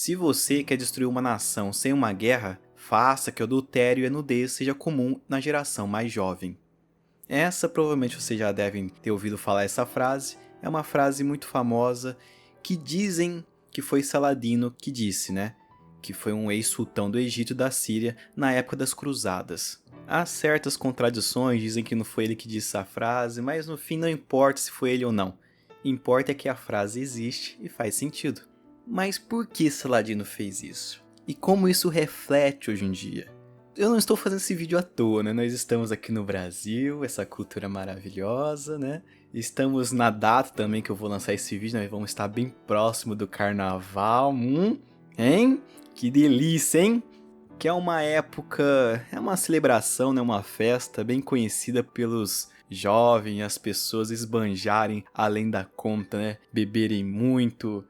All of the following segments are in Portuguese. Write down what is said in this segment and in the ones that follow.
Se você quer destruir uma nação sem uma guerra, faça que o adultério e a nudez seja comum na geração mais jovem. Essa provavelmente vocês já devem ter ouvido falar essa frase. É uma frase muito famosa que dizem que foi Saladino que disse, né? Que foi um ex-sultão do Egito e da Síria na época das cruzadas. Há certas contradições, dizem que não foi ele que disse essa frase, mas no fim não importa se foi ele ou não. Importa é que a frase existe e faz sentido. Mas por que Saladino fez isso? E como isso reflete hoje em dia? Eu não estou fazendo esse vídeo à toa, né? Nós estamos aqui no Brasil, essa cultura maravilhosa, né? Estamos na data também que eu vou lançar esse vídeo, nós vamos estar bem próximo do carnaval, hein? Que delícia, hein? Que é uma época, é uma celebração, né? Uma festa bem conhecida pelos jovens, as pessoas esbanjarem além da conta, né? Beberem muito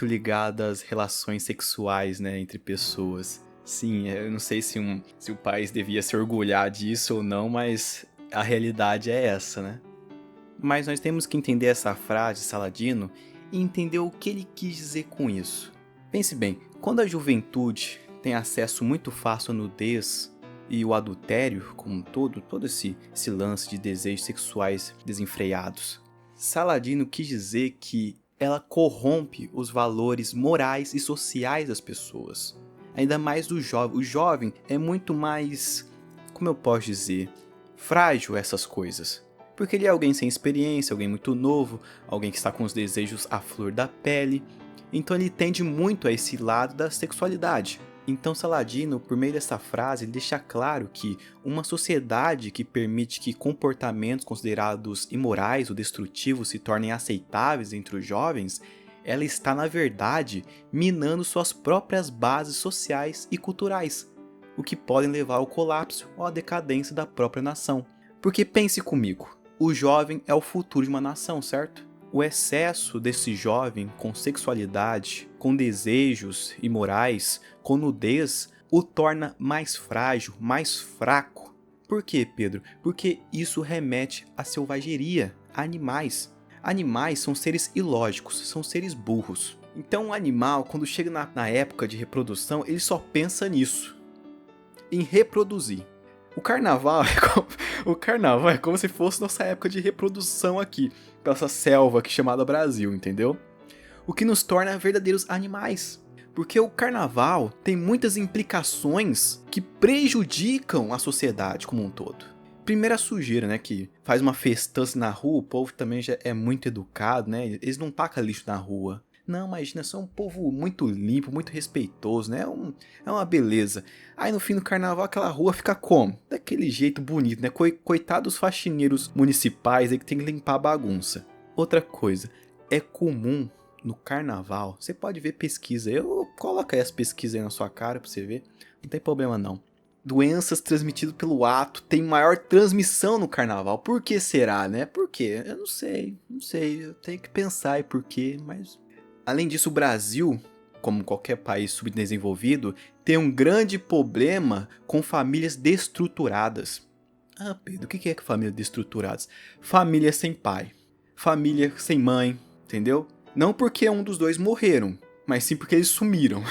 ligado às relações sexuais, né? Entre pessoas. Sim, eu não sei se o país devia se orgulhar disso ou não, mas a realidade é essa, né? Mas nós temos que entender essa frase de Saladino e entender o que ele quis dizer com isso. Pense bem, quando a juventude tem acesso muito fácil à nudez e o adultério como um todo esse lance de desejos sexuais desenfreados, Saladino quis dizer que ela corrompe os valores morais e sociais das pessoas. Ainda mais do jovem. O jovem é muito mais, como eu posso dizer, frágil a essas coisas. Porque ele é alguém sem experiência, alguém muito novo, alguém que está com os desejos à flor da pele. Então ele tende muito a esse lado da sexualidade. Então Saladino, por meio dessa frase, ele deixa claro que uma sociedade que permite que comportamentos considerados imorais ou destrutivos se tornem aceitáveis entre os jovens, ela está, na verdade, minando suas próprias bases sociais e culturais, o que podem levar ao colapso ou à decadência da própria nação. Porque pense comigo, o jovem é o futuro de uma nação, certo? O excesso desse jovem com sexualidade, com desejos imorais, com nudez, o torna mais frágil, mais fraco. Por quê, Pedro? Porque isso remete à selvageria, a animais. Animais são seres ilógicos, são seres burros. Então um animal, quando chega na época de reprodução, ele só pensa nisso, em reproduzir. O carnaval é como se fosse nossa época de reprodução aqui, pela essa selva aqui chamada Brasil, entendeu? O que nos torna verdadeiros animais. Porque o carnaval tem muitas implicações que prejudicam a sociedade como um todo. Primeiro a sujeira, né, que faz uma festança na rua, o povo também já é muito educado, né, eles não tacam lixo na rua. Não, imagina, são um povo muito limpo, muito respeitoso, né, é uma beleza. Aí no fim do carnaval aquela rua fica como? Daquele jeito bonito, né, coitados faxineiros municipais aí que tem que limpar a bagunça. Outra coisa, é comum no carnaval, você pode ver pesquisa, eu coloco aí as pesquisas aí na sua cara pra você ver, não tem problema não. Doenças transmitidas pelo ato tem maior transmissão no carnaval. Por que será, né? Por quê? Eu não sei, eu tenho que pensar aí por quê, mas... Além disso, o Brasil, como qualquer país subdesenvolvido, tem um grande problema com famílias destruturadas. Ah, Pedro, o que é famílias destruturadas? Família sem pai, família sem mãe, entendeu? Não porque um dos dois morreram, mas sim porque eles sumiram.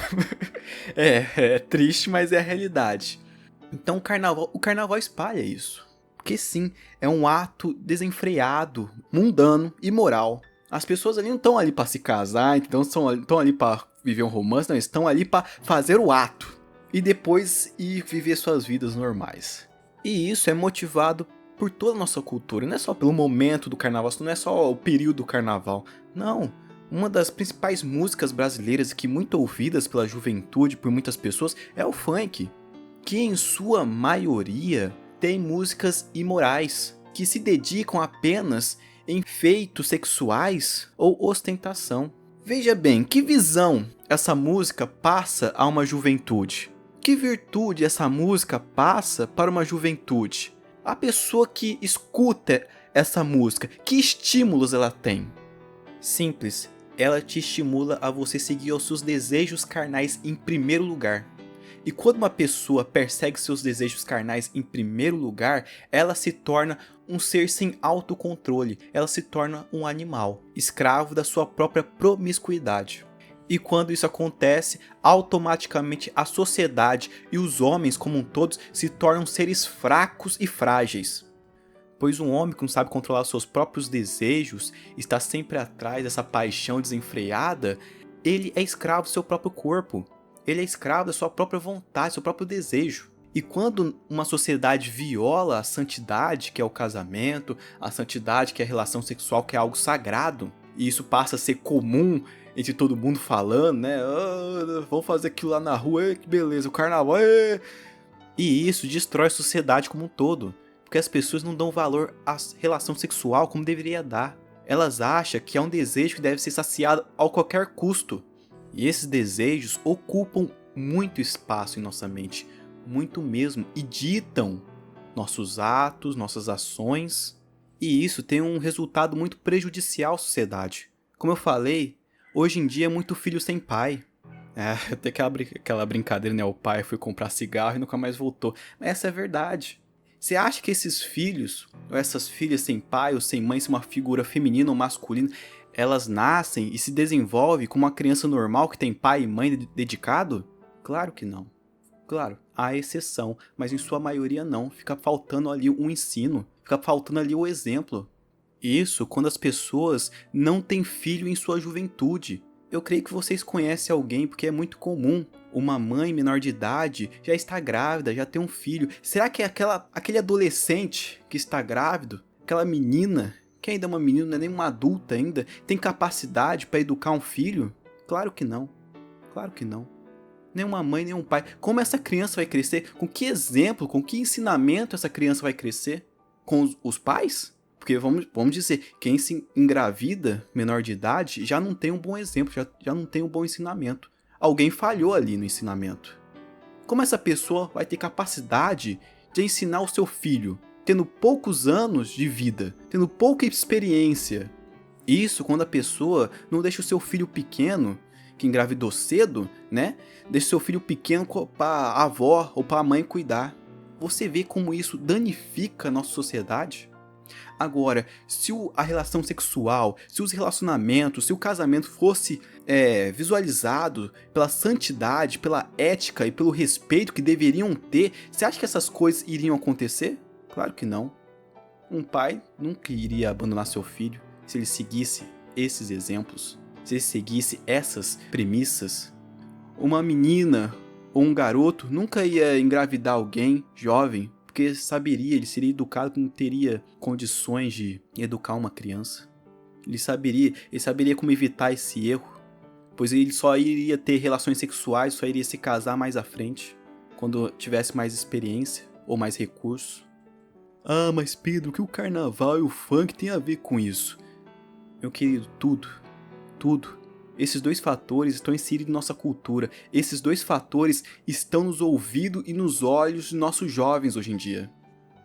É triste, mas é a realidade. Então o carnaval espalha isso. Porque sim, é um ato desenfreado, mundano, imoral. As pessoas ali não estão ali para se casar, então estão ali para viver um romance, não, estão ali para fazer o ato. E depois ir viver suas vidas normais. E isso é motivado por toda a nossa cultura, não é só pelo momento do carnaval, não é só o período do carnaval. Não, uma das principais músicas brasileiras que muito ouvidas pela juventude, por muitas pessoas, é o funk. Que em sua maioria tem músicas imorais, que se dedicam apenas em feitos sexuais ou ostentação. Veja bem, que visão essa música passa a uma juventude? Que virtude essa música passa para uma juventude? A pessoa que escuta essa música, que estímulos ela tem? Simples, ela te estimula a você seguir os seus desejos carnais em primeiro lugar. E quando uma pessoa persegue seus desejos carnais em primeiro lugar, ela se torna um ser sem autocontrole, ela se torna um animal, escravo da sua própria promiscuidade. E quando isso acontece, automaticamente a sociedade e os homens como um todo se tornam seres fracos e frágeis. Pois um homem que não sabe controlar seus próprios desejos, está sempre atrás dessa paixão desenfreada, ele é escravo do seu próprio corpo. Ele é escravo da sua própria vontade, do seu próprio desejo. E quando uma sociedade viola a santidade, que é o casamento, a santidade, que é a relação sexual, que é algo sagrado, e isso passa a ser comum entre todo mundo falando, né? Ah, vamos fazer aquilo lá na rua, que beleza, o carnaval. E isso destrói a sociedade como um todo, porque as pessoas não dão valor à relação sexual como deveria dar. Elas acham que é um desejo que deve ser saciado a qualquer custo. E esses desejos ocupam muito espaço em nossa mente, muito mesmo, e ditam nossos atos, nossas ações. E isso tem um resultado muito prejudicial à sociedade. Como eu falei, hoje em dia é muito filho sem pai. Até aquela brincadeira, né? O pai foi comprar cigarro e nunca mais voltou. Mas essa é a verdade. Você acha que esses filhos, ou essas filhas sem pai ou sem mãe, são uma figura feminina ou masculina, elas nascem e se desenvolvem como uma criança normal que tem pai e mãe dedicado? Claro que não. Claro, há exceção, mas em sua maioria não. Fica faltando ali um ensino, fica faltando ali o exemplo. Isso quando as pessoas não têm filho em sua juventude. Eu creio que vocês conhecem alguém porque é muito comum. Uma mãe menor de idade já está grávida, já tem um filho. Será que é aquele adolescente que está grávido, aquela menina, que ainda é uma menina, não é nem uma adulta ainda, tem capacidade para educar um filho? Claro que não. Claro que não. Nenhuma mãe, nenhum pai. Como essa criança vai crescer? Com que exemplo, com que ensinamento essa criança vai crescer? Com os pais? Porque vamos dizer, quem se engravida menor de idade já não tem um bom exemplo, já não tem um bom ensinamento. Alguém falhou ali no ensinamento. Como essa pessoa vai ter capacidade de ensinar o seu filho, tendo poucos anos de vida, tendo pouca experiência? Isso quando a pessoa não deixa o seu filho pequeno, que engravidou cedo, né? Deixa o seu filho pequeno para a avó ou para a mãe cuidar. Você vê como isso danifica a nossa sociedade? Agora, se a relação sexual, se os relacionamentos, se o casamento fosse visualizado pela santidade, pela ética e pelo respeito que deveriam ter, você acha que essas coisas iriam acontecer? Claro que não. Um pai nunca iria abandonar seu filho se ele seguisse esses exemplos, se ele seguisse essas premissas. Uma menina ou um garoto nunca ia engravidar alguém jovem, porque ele seria educado, não teria condições de educar uma criança. Ele saberia como evitar esse erro, pois ele só iria ter relações sexuais, só iria se casar mais à frente, quando tivesse mais experiência ou mais recurso. Ah, mas Pedro, o que o carnaval e o funk tem a ver com isso? Meu querido, tudo. Esses dois fatores estão inseridos em nossa cultura. Esses dois fatores estão nos ouvidos e nos olhos de nossos jovens hoje em dia.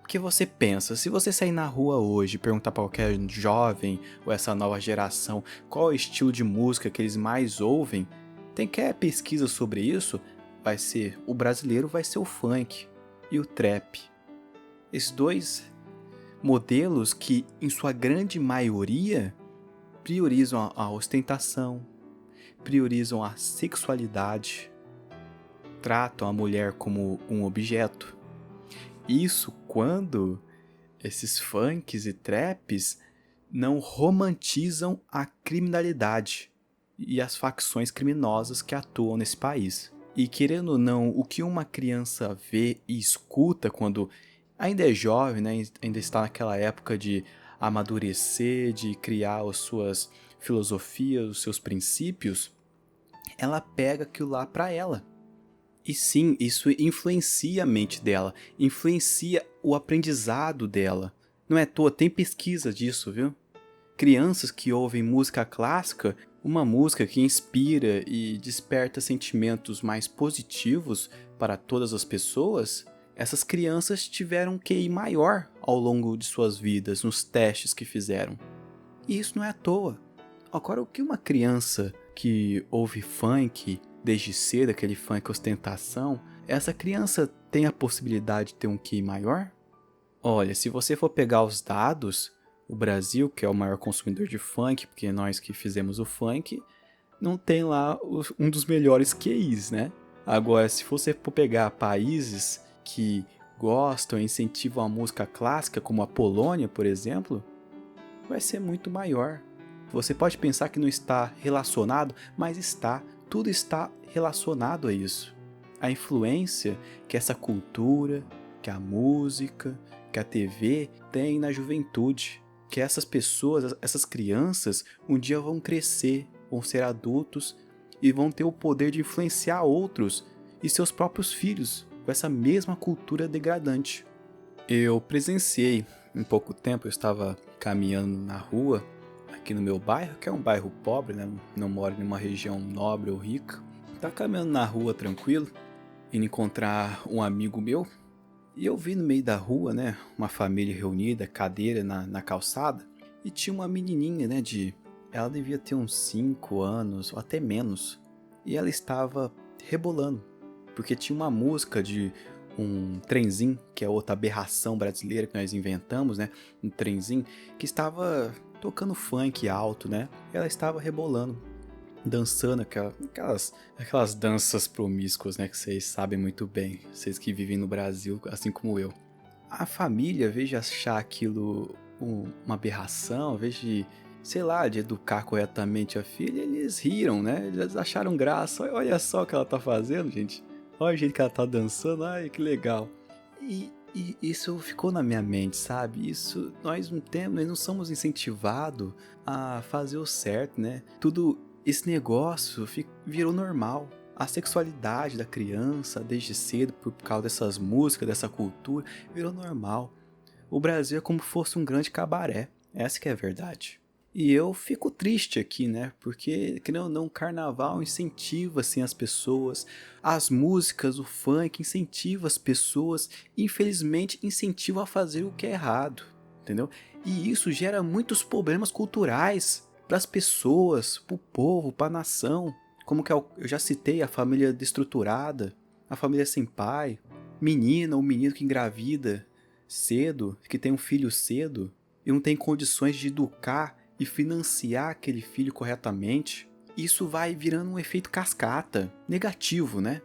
Porque você pensa, se você sair na rua hoje e perguntar para qualquer jovem ou essa nova geração qual é o estilo de música que eles mais ouvem, tem qualquer pesquisa sobre isso, o brasileiro vai ser o funk e o trap. Esses dois modelos que, em sua grande maioria, priorizam a ostentação, priorizam a sexualidade, tratam a mulher como um objeto. Isso quando esses funks e traps não romantizam a criminalidade e as facções criminosas que atuam nesse país. E querendo ou não, o que uma criança vê e escuta quando ainda é jovem, né, ainda está naquela época de amadurecer, de criar as suas filosofias, os seus princípios, ela pega aquilo lá para ela. E sim, isso influencia a mente dela, influencia o aprendizado dela. Não é à toa, tem pesquisa disso, viu? Crianças que ouvem música clássica, uma música que inspira e desperta sentimentos mais positivos para todas as pessoas, essas crianças tiveram um QI maior ao longo de suas vidas, nos testes que fizeram. E isso não é à toa. Agora, o que uma criança que ouve funk desde cedo, aquele funk ostentação, essa criança tem a possibilidade de ter um QI maior? Olha, se você for pegar os dados, o Brasil, que é o maior consumidor de funk, porque nós que fizemos o funk, não tem lá um dos melhores QIs, né? Agora, se você for pegar países que gostam e incentivam a música clássica, como a Polônia, por exemplo, vai ser muito maior. Você pode pensar que não está relacionado, mas está. Tudo está relacionado a isso. A influência que essa cultura, que a música, que a TV tem na juventude. Que essas pessoas, essas crianças, um dia vão crescer, vão ser adultos e vão ter o poder de influenciar outros e seus próprios filhos com essa mesma cultura degradante. Eu presenciei, em pouco tempo, eu estava caminhando na rua, aqui no meu bairro, que é um bairro pobre, né? Não moro em uma região nobre ou rica. Estava caminhando na rua tranquilo, indo encontrar um amigo meu, e eu vi no meio da rua, né, uma família reunida, cadeira na calçada, e tinha uma menininha, né, ela devia ter uns 5 anos, ou até menos, e ela estava rebolando, porque tinha uma música de um trenzinho, que é outra aberração brasileira que nós inventamos, né, um trenzinho, que estava tocando funk alto, né, e ela estava rebolando, dançando aquelas danças promíscuas, né, que vocês sabem muito bem, vocês que vivem no Brasil, assim como eu. A família, ao invés de achar aquilo uma aberração, ao invés de, sei lá, de educar corretamente a filha, eles riram, né, eles acharam graça, olha só o que ela tá fazendo, gente, olha o jeito que ela tá dançando, ai, que legal. E isso ficou na minha mente, sabe? Isso, nós não somos incentivados a fazer o certo, né? Esse negócio virou normal. A sexualidade da criança, desde cedo, por causa dessas músicas, dessa cultura, virou normal. O Brasil é como se fosse um grande cabaré. Essa que é a verdade. E eu fico triste aqui, né? Porque, querendo ou não, o carnaval incentiva, assim, as pessoas. As músicas, o funk incentiva as pessoas. Infelizmente, incentiva a fazer o que é errado, entendeu? E isso gera muitos problemas culturais para as pessoas, para o povo, para a nação. Como que eu já citei, a família destruturada, a família sem pai, menina ou menino que engravida cedo, que tem um filho cedo e não tem condições de educar e financiar aquele filho corretamente. Isso vai virando um efeito cascata, negativo, né?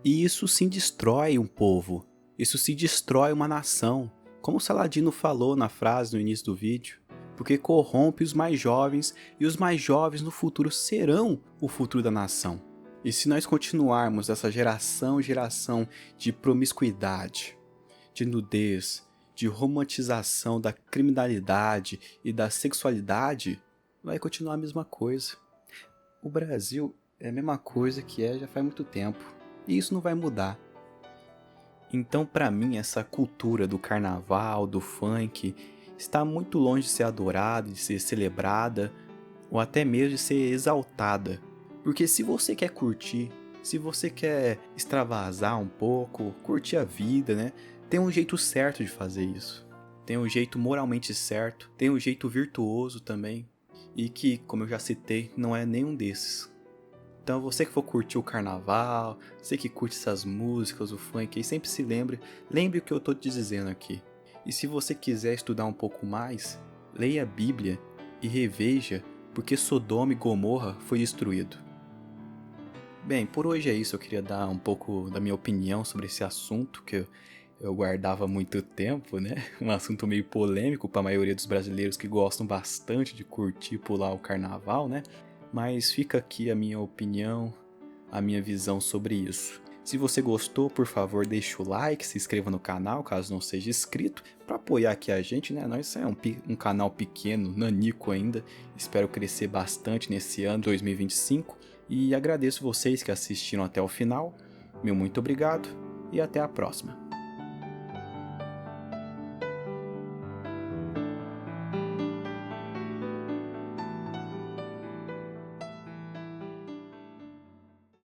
E isso sim destrói um povo, isso sim destrói uma nação, como o Saladino falou na frase no início do vídeo. Porque corrompe os mais jovens, e os mais jovens no futuro serão o futuro da nação. E se nós continuarmos essa geração de promiscuidade, de nudez, de romantização da criminalidade e da sexualidade, vai continuar a mesma coisa. O Brasil é a mesma coisa que já faz muito tempo, e isso não vai mudar. Então, para mim, essa cultura do carnaval, do funk, está muito longe de ser adorada, de ser celebrada, ou até mesmo de ser exaltada. Porque se você quer curtir, se você quer extravasar um pouco, curtir a vida, né? Tem um jeito certo de fazer isso. Tem um jeito moralmente certo, tem um jeito virtuoso também. E que, como eu já citei, não é nenhum desses. Então você que for curtir o carnaval, você que curte essas músicas, o funk, aí sempre se lembre o que eu tô te dizendo aqui. E se você quiser estudar um pouco mais, leia a Bíblia e reveja porque Sodoma e Gomorra foi destruído. Bem, por hoje é isso. Eu queria dar um pouco da minha opinião sobre esse assunto que eu guardava há muito tempo, né? Um assunto meio polêmico para a maioria dos brasileiros que gostam bastante de curtir e pular o carnaval, né? Mas fica aqui a minha opinião, a minha visão sobre isso. Se você gostou, por favor, deixe o like, se inscreva no canal, caso não seja inscrito, para apoiar aqui a gente, né? Nós é um canal pequeno, nanico ainda, espero crescer bastante nesse ano 2025 e agradeço vocês que assistiram até o final. Meu muito obrigado e até a próxima.